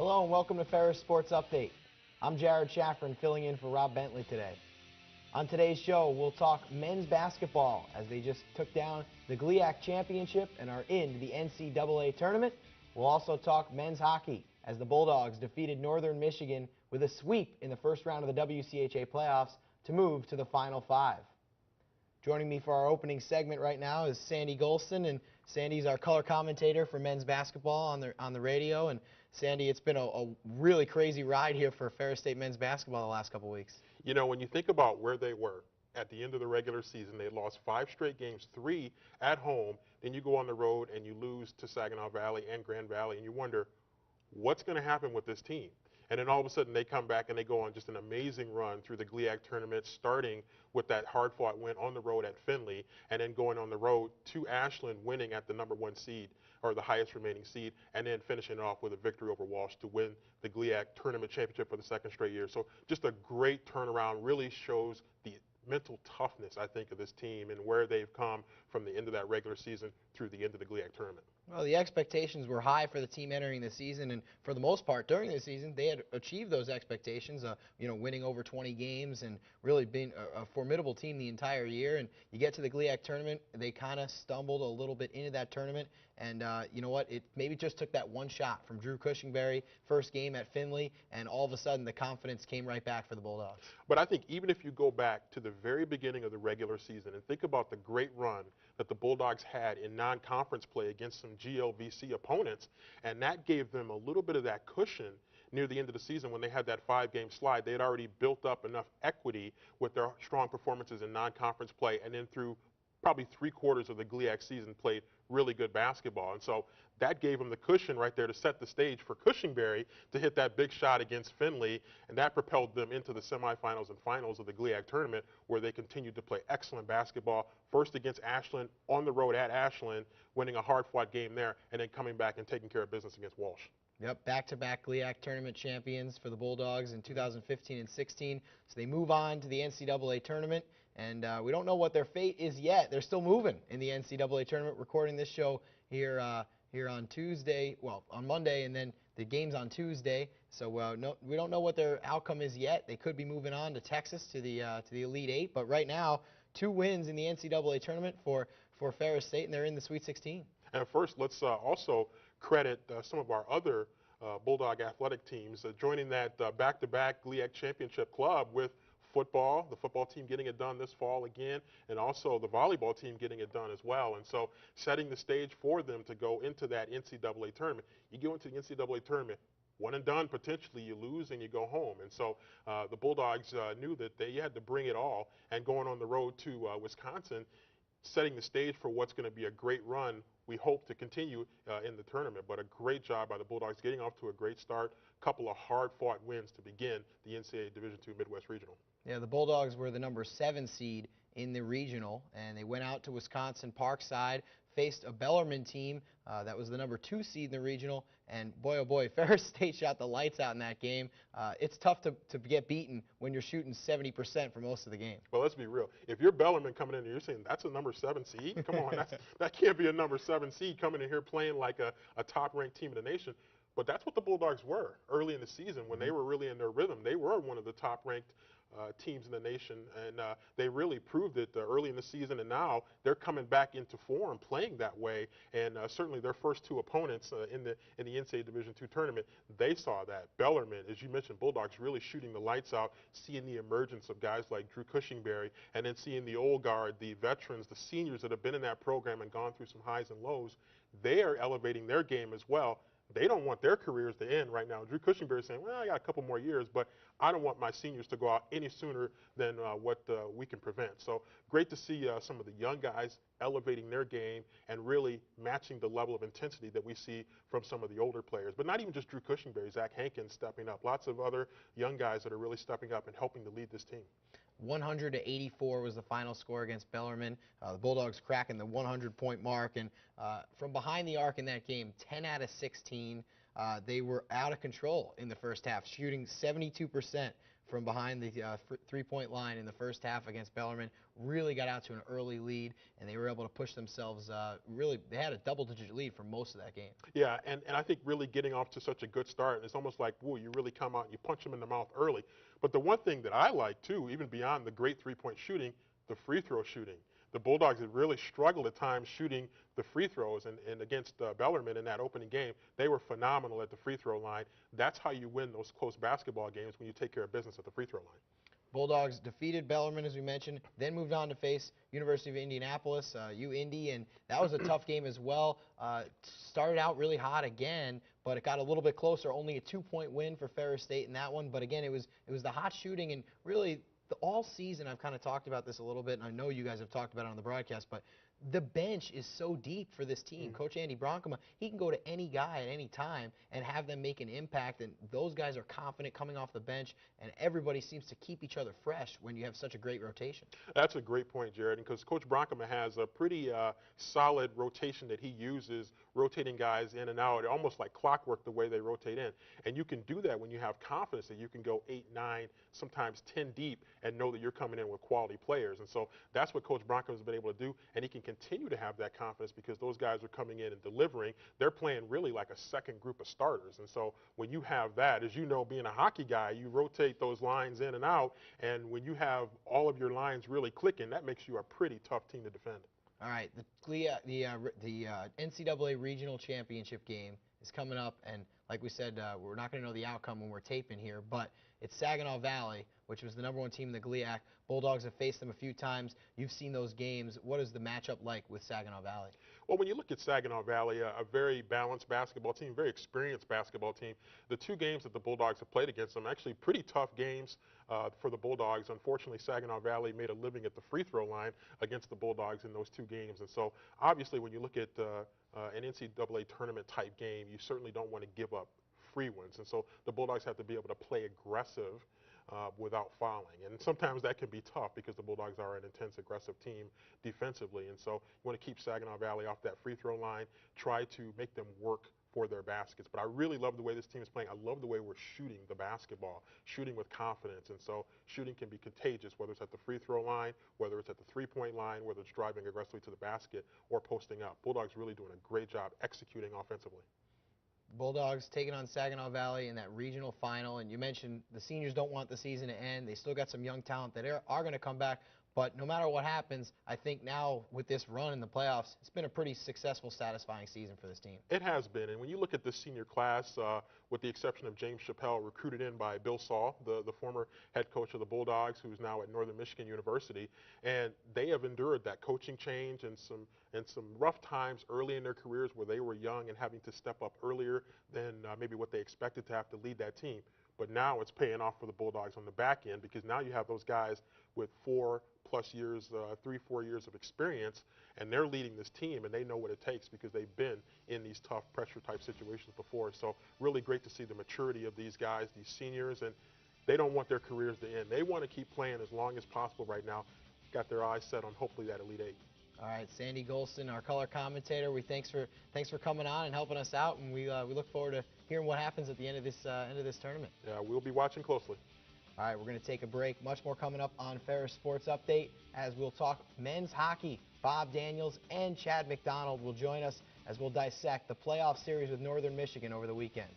Hello and welcome to Ferris Sports Update. I'm Jared Shafran filling in for Rob Bentley today. On today's show, we'll talk men's basketball as they just took down the GLIAC Championship and are in the NCAA tournament. We'll also talk men's hockey as the Bulldogs defeated Northern Michigan with a sweep in the first round of the WCHA playoffs to move to the Final Five. Joining me for our opening segment right now is Sandy Gholston, and Sandy's our color commentator for men's basketball on the radio. And Sandy, it's been a really crazy ride here for Ferris State men's basketball the last couple of weeks. You know, when you think about where they were at the end of the regular season, they lost 5 straight games, 3 at home. Then you go on the road and you lose to Saginaw Valley and Grand Valley, and you wonder what's going to happen with this team. And then all of a sudden they come back and they go on just an amazing run through the GLIAC tournament, starting with that hard-fought win on the road at Findlay, and then going on the road to Ashland, winning at the #1 seed, or the highest remaining seed, and then finishing off with a victory over Walsh to win the GLIAC tournament championship for the 2nd straight year. So just a great turnaround, really shows the mental toughness, I think, of this team and where they've come from the end of that regular season through the end of the GLIAC tournament. Well, the expectations were high for the team entering the season, and for the most part during the season, they had achieved those expectations, winning over 20 games and really being a formidable team the entire year. And you get to the GLIAC tournament, they kind of stumbled a little bit into that tournament, and you know what, it maybe just took that one shot from Drew Cushingberry, first game at Findlay, and all of a sudden the confidence came right back for the Bulldogs. But I think even if you go back to the very beginning of the regular season and think about the great run that the Bulldogs had in non-conference play against some GLVC opponents, and that gave them a little bit of that cushion near the end of the season when they had that 5-game slide. They had already built up enough equity with their strong performances in non-conference play, and then through probably 3/4 of the GLIAC season played really good basketball. And so that gave them the cushion right there to set the stage for Cushingberry to hit that big shot against Findlay, and that propelled them into the semifinals and finals of the GLIAC tournament, where they continued to play excellent basketball, first against Ashland on the road at Ashland, winning a hard-fought game there, and then coming back and taking care of business against Walsh. Yep, back-to-back GLIAC tournament champions for the Bulldogs in 2015 and 16. So they move on to the NCAA tournament, and we don't know what their fate is yet. They're still moving in the NCAA tournament, recording this show here on Tuesday, well, on Monday, and then the game's on Tuesday. So we don't know what their outcome is yet. They could be moving on to Texas to the Elite Eight, but right now, 2 wins in the NCAA tournament for Ferris State, and they're in the Sweet 16. And first, let's also credit some of our other Bulldog athletic teams joining that back-to-back GLIAC championship club with football, the football team getting it done this fall again, and also the volleyball team getting it done as well. And so setting the stage for them to go into that NCAA tournament. You go into the NCAA tournament, one and done potentially, you lose and you go home. And so the Bulldogs knew that they had to bring it all, and going on the road to Wisconsin, setting the stage for what's going to be a great run. We hope to continue in the tournament, but a great job by the Bulldogs getting off to a great start. A couple of hard-fought wins to begin the NCAA Division II Midwest Regional. Yeah, the Bulldogs were the #7 seed in the regional, and they went out to Wisconsin Parkside, faced a Bellarmine team that was the #2 seed in the regional, and boy, oh boy, Ferris State shot the lights out in that game. It's tough to get beaten when you're shooting 70% for most of the game. Well, let's be real. If you're Bellarmine coming in and you're saying that's a #7 seed, come on, that can't be a #7 seed coming in here playing like a top-ranked team in the nation. But that's what the Bulldogs were early in the season when they were really in their rhythm. They were one of the top-ranked teams in the nation, and they really proved it early in the season, and now they're coming back into form playing that way. And certainly their first 2 opponents in the NCAA Division II tournament, they saw that. Bellarmine, as you mentioned, Bulldogs really shooting the lights out, seeing the emergence of guys like Drew Cushingberry, and then seeing the old guard, the veterans, the seniors that have been in that program and gone through some highs and lows. They are elevating their game as well. They don't want their careers to end right now. Drew Cushingberry is saying, well, I got a couple more years, but I don't want my seniors to go out any sooner than what we can prevent. So great to see some of the young guys elevating their game and really matching the level of intensity that we see from some of the older players. But not even just Drew Cushingberry, Zach Hankins stepping up. Lots of other young guys that are really stepping up and helping to lead this team. 100-84 was the final score against Bellarmine. The Bulldogs cracking the 100-point mark, and from behind the arc in that game, 10 out of 16. They were out of control in the first half, shooting 72% from behind the three-point line in the first half against Bellarmine, really got out to an early lead, and they were able to push themselves they had a double-digit lead for most of that game. Yeah, and I think really getting off to such a good start, it's almost like, whoa, you really come out and you punch them in the mouth early. But the one thing that I like, too, even beyond the great three-point shooting, the free throw shooting. The Bulldogs had really struggled at times shooting the free throws, and against Bellarmine in that opening game, they were phenomenal at the free throw line. That's how you win those close basketball games, when you take care of business at the free throw line. Bulldogs defeated Bellarmine, as we mentioned, then moved on to face University of Indianapolis, U-Indy, and that was a tough game as well. Started out really hot again, but it got a little bit closer. Only a 2-point win for Ferris State in that one, but again, it was the hot shooting, and really all season I've kind of talked about this a little bit, and I know you guys have talked about it on the broadcast, but the bench is so deep for this team. Coach Andy Bronkema, he can go to any guy at any time and have them make an impact, and those guys are confident coming off the bench, and everybody seems to keep each other fresh when you have such a great rotation. That's a great point, Jared, because Coach Bronkema has a pretty solid rotation that he uses, rotating guys in and out, almost like clockwork the way they rotate in. And you can do that when you have confidence that you can go 8, 9, sometimes 10 deep and know that you're coming in with quality players. And so that's what Coach Bronkema has been able to do, and he can continue to have that confidence because those guys are coming in and delivering. They're playing really like a second group of starters. And so when you have that, as you know, being a hockey guy, you rotate those lines in and out, and when you have all of your lines really clicking, that makes you a pretty tough team to defend. All right, the NCAA Regional Championship game is coming up, and like we said, we're not going to know the outcome when we're taping here, but it's Saginaw Valley, which was the #1 team in the GLIAC. Bulldogs have faced them a few times. You've seen those games. What is the matchup like with Saginaw Valley? Well, when you look at Saginaw Valley, a very balanced basketball team, very experienced basketball team, the two games that the Bulldogs have played against them, actually pretty tough games for the Bulldogs. Unfortunately, Saginaw Valley made a living at the free throw line against the Bulldogs in those two games. And so, obviously, when you look at an NCAA tournament type game, you certainly don't want to give up free ones. And so the Bulldogs have to be able to play aggressive without fouling. And sometimes that can be tough because the Bulldogs are an intense, aggressive team defensively. And so you want to keep Saginaw Valley off that free throw line, try to make them work for their baskets. But I really love the way this team is playing. I love the way we're shooting the basketball, shooting with confidence. And so shooting can be contagious, whether it's at the free throw line, whether it's at the three-point line, whether it's driving aggressively to the basket or posting up. Bulldogs really doing a great job executing offensively. Bulldogs taking on Saginaw Valley in that regional final, and you mentioned the seniors don't want the season to end. They still got some young talent that are going to come back, but no matter what happens, I think now with this run in the playoffs, it's been a pretty successful, satisfying season for this team. It has been, and when you look at this senior class, with the exception of James Chappelle, recruited in by Bill Saul, the former head coach of the Bulldogs, who's now at Northern Michigan University, and they have endured that coaching change and some rough times early in their careers where they were young and having to step up earlier than maybe what they expected to have to lead that team. But now it's paying off for the Bulldogs on the back end because now you have those guys with 4+ years, 3-4 years of experience, and they're leading this team, and they know what it takes because they've been in these tough pressure-type situations before. So really great to see the maturity of these guys, these seniors, and they don't want their careers to end. They want to keep playing as long as possible right now. Got their eyes set on hopefully that Elite Eight. All right, Sandy Gholston, our color commentator. Thanks for coming on and helping us out, and we look forward to hearing what happens at the end of this tournament. Yeah, we'll be watching closely. All right, we're going to take a break. Much more coming up on Ferris Sports Update as we'll talk men's hockey. Bob Daniels and Chad McDonald will join us as we'll dissect the playoff series with Northern Michigan over the weekend.